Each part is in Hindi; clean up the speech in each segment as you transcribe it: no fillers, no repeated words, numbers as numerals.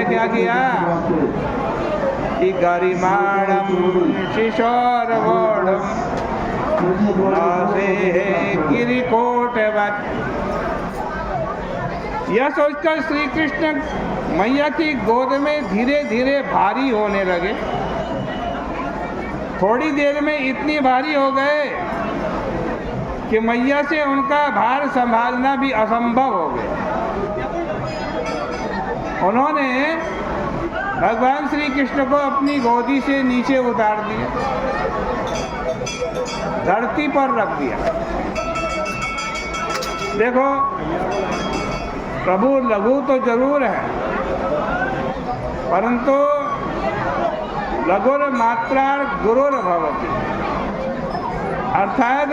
ने क्या किया कि गरिमाणम शिशोरवोढ़म नासे गिरिकोटवत। यह सोचकर श्री कृष्ण मैया की गोद में धीरे धीरे भारी होने लगे। थोड़ी देर में इतनी भारी हो गए कि मैया से उनका भार संभालना भी असंभव हो गया। उन्होंने भगवान श्री कृष्ण को अपनी गोदी से नीचे उतार दिया, धरती पर रख दिया। देखो, प्रभु लघु तो जरूर है, परंतु लघुर मात्रा गुरुर भवति। अर्थात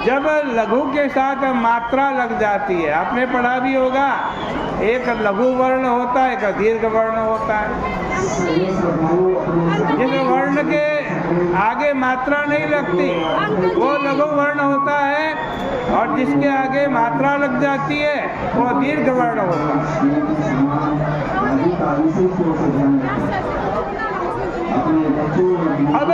जब लघु के साथ मात्रा लग जाती है, आपने पढ़ा भी होगा, एक लघु वर्ण होता है, एक दीर्घ वर्ण होता है। जिस वर्ण के आगे मात्रा नहीं लगती वो लघु वर्ण होता है, और जिसके आगे मात्रा लग जाती है वो दीर्घ वर्ण होता है। अब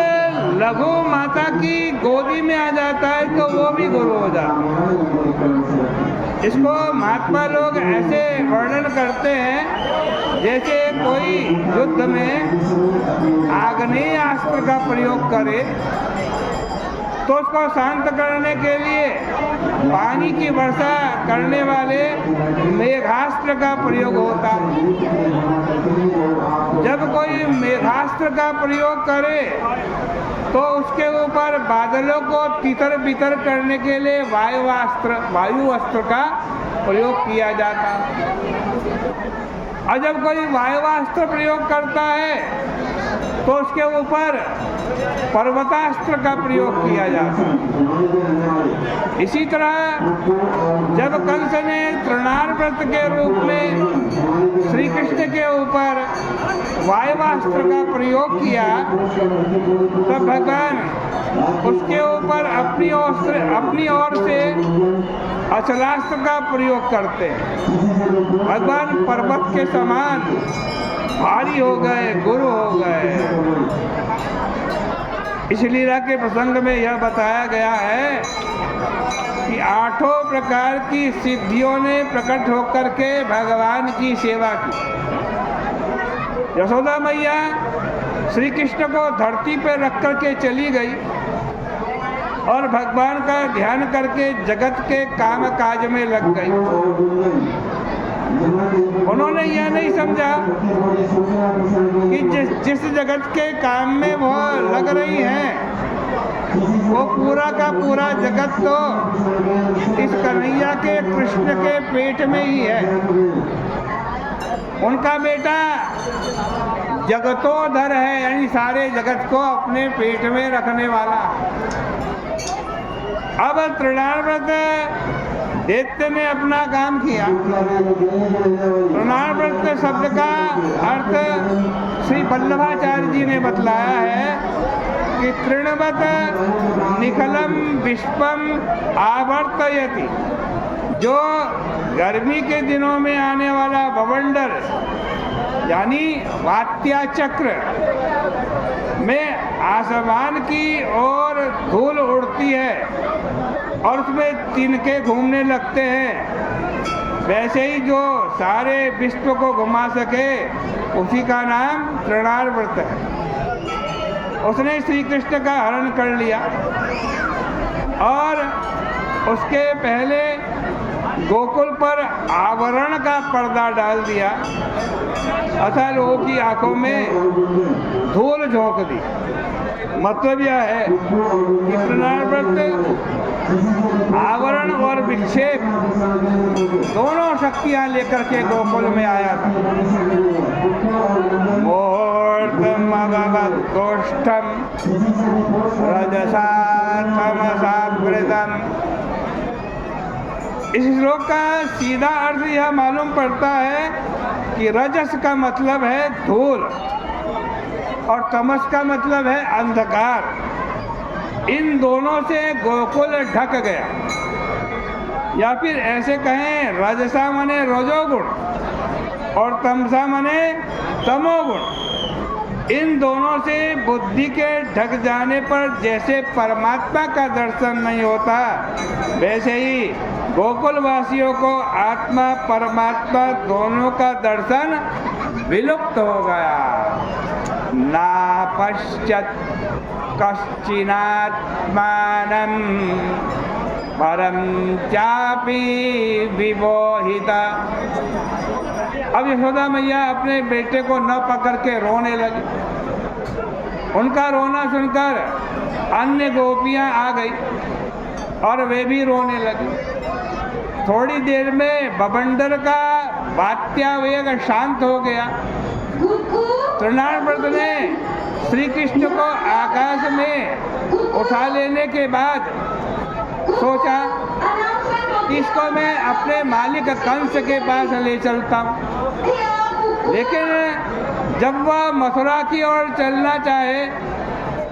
लघु माता की गोदी में आ जाता है तो वो भी गुरु हो जाता है। इसको महात्मा लोग ऐसे वर्णन करते हैं जैसे कोई युद्ध में आग्नेय अस्त्र का प्रयोग करे तो उसको शांत करने के लिए पानी की वर्षा करने वाले मेघास्त्र का प्रयोग होता है। जब कोई मेघास्त्र का प्रयोग करे तो उसके ऊपर बादलों को तितर बितर करने के लिए वायु अस्त्र का प्रयोग किया जाता है। और जब कोई वायु अस्त्र प्रयोग करता है तो उसके ऊपर पर्वतास्त्र का प्रयोग किया जाता है। इसी तरह जब कंस ने तृणार व्रत के रूप में श्री कृष्ण के ऊपर वायुवास्त्र का प्रयोग किया तब भगवान उसके ऊपर अपनी ओर से अचलास्त्र का प्रयोग करते हैं। भगवान पर्वत के समान भारी हो गए, गुरु हो गए। इस लीला के प्रसंग में यह बताया गया है कि 8 प्रकार की सिद्धियों ने प्रकट होकर के भगवान की सेवा की। यशोदा मैया श्री कृष्ण को धरती पर रख करके चली गई और भगवान का ध्यान करके जगत के काम काज में लग गई। उन्होंने यह नहीं समझा कि जिस जगत के काम में वो लग रही हैं वो पूरा का पूरा जगत तो इस कन्हैया के कृष्ण के पेट में ही है। उनका बेटा जगतोधर है, यानी सारे जगत को अपने पेट में रखने वाला। अब तृणाव्रत दैत्य ने अपना काम किया। तृणाव्रत शब्द का अर्थ श्री वल्लभाचार्य जी ने बतलाया है कि तृणवत निखलम विश्वम आवर्तयति, जो गर्मी के दिनों में आने वाला बवंडर यानी वात्या चक्र में आसमान की ओर धूल उड़ती है और उसमें तिनके घूमने लगते हैं, वैसे ही जो सारे विश्व को घुमा सके उसी का नाम तृणाव्रत है। उसने श्री कृष्ण का हरण कर लिया और उसके पहले गोकुल पर आवरण का पर्दा डाल दिया, अतः लोगों की आंखों में धूल झोंक दी। मतलब यह है कि तृणाव्रत आवरण और विक्षेप दोनों शक्तियां लेकर के गोकुल में आया था। मूर्तम अभवत् गोष्ठम रजसा तमसावृतम। इस श्लोक का सीधा अर्थ यह मालूम पड़ता है कि रजस का मतलब है धूल और तमस का मतलब है अंधकार। इन दोनों से गोकुल ढक गया। या फिर ऐसे कहें रजसा माने रजोगुण और तमसा मने तमोगुण। इन दोनों से बुद्धि के ढक जाने पर जैसे परमात्मा का दर्शन नहीं होता, वैसे ही गोकुल वासियों को आत्मा परमात्मा दोनों का दर्शन विलुप्त हो गया। ना पश्यत् कश्चिनात्मानं परं चापि विमोहिता। अब यशोदा मैया अपने बेटे को न पकड़ के रोने लगी। उनका रोना सुनकर अन्य गोपियां आ गई और वे भी रोने लगी। थोड़ी देर में बवंडर का वात्यावेग शांत हो गया। तृणावर्त ने श्री कृष्ण को आकाश में उठा लेने के बाद सोचा कि इसको मैं अपने मालिक कंस के पास ले चलता हूँ। लेकिन जब वह मथुरा की ओर चलना चाहे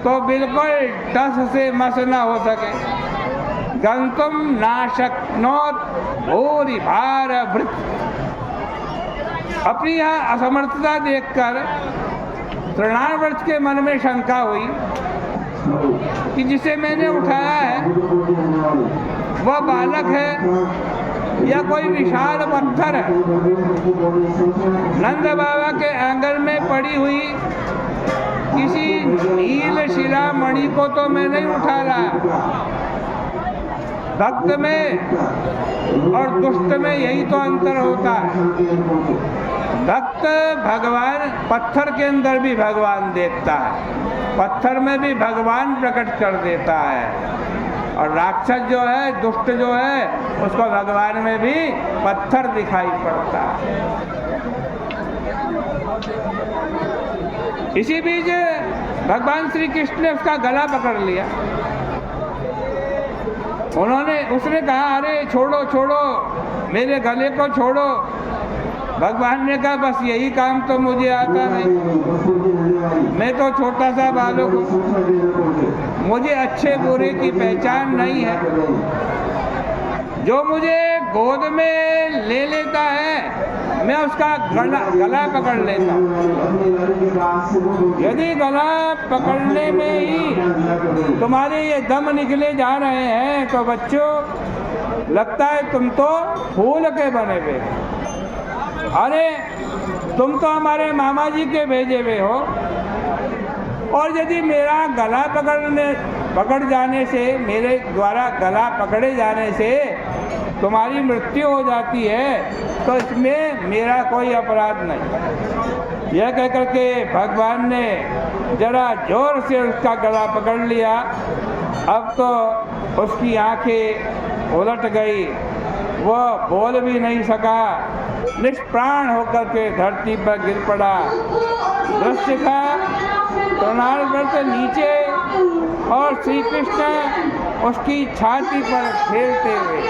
तो बिल्कुल टस से मस न हो सके। गंतुम ना शक्नोत भूरि भार भृत। अपनी यह असमर्थता देखकर तृणावर्त के मन में शंका हुई कि जिसे मैंने उठाया है वह बालक है या कोई विशाल पत्थर है। नंद बाबा के आंगन में पड़ी हुई किसी नील शिला मणि को तो मैं नहीं उठा रहा। भक्त में और दुष्ट में यही तो अंतर होता है। भक्त भगवान पत्थर के अंदर भी भगवान देखता है, पत्थर में भी भगवान प्रकट कर देता है। और राक्षस जो है, दुष्ट जो है, उसको भगवान में भी पत्थर दिखाई पड़ता है। इसी बीच भगवान श्री कृष्ण ने उसका गला पकड़ लिया। उसने कहा, अरे छोड़ो छोड़ो, मेरे गले को छोड़ो। भगवान ने कहा, बस यही काम तो मुझे आता नहीं, मैं तो छोटा सा बालक हूँ, मुझे अच्छे बुरे की पहचान नहीं है। जो मुझे गोद में ले लेता है मैं उसका गला पकड़ लेता हूँ। यदि गला पकड़ने में ही तुम्हारे ये दम निकले जा रहे हैं तो बच्चों, लगता है तुम तो फूल के बने हुए। अरे तुम तो हमारे मामा जी के भेजे हुए हो, और यदि मेरा गला पकड़ जाने से, मेरे द्वारा गला पकड़े जाने से तुम्हारी मृत्यु हो जाती है तो इसमें मेरा कोई अपराध नहीं। यह कहकर के भगवान ने जरा जोर से उसका गला पकड़ लिया। अब तो उसकी आंखें उलट गई, वह बोल भी नहीं सका, निष्प्राण होकर के धरती पर गिर पड़ा। दृश्य था तृणावर्त नीचे और श्री कृष्ण उसकी छाती पर खेलते हुए।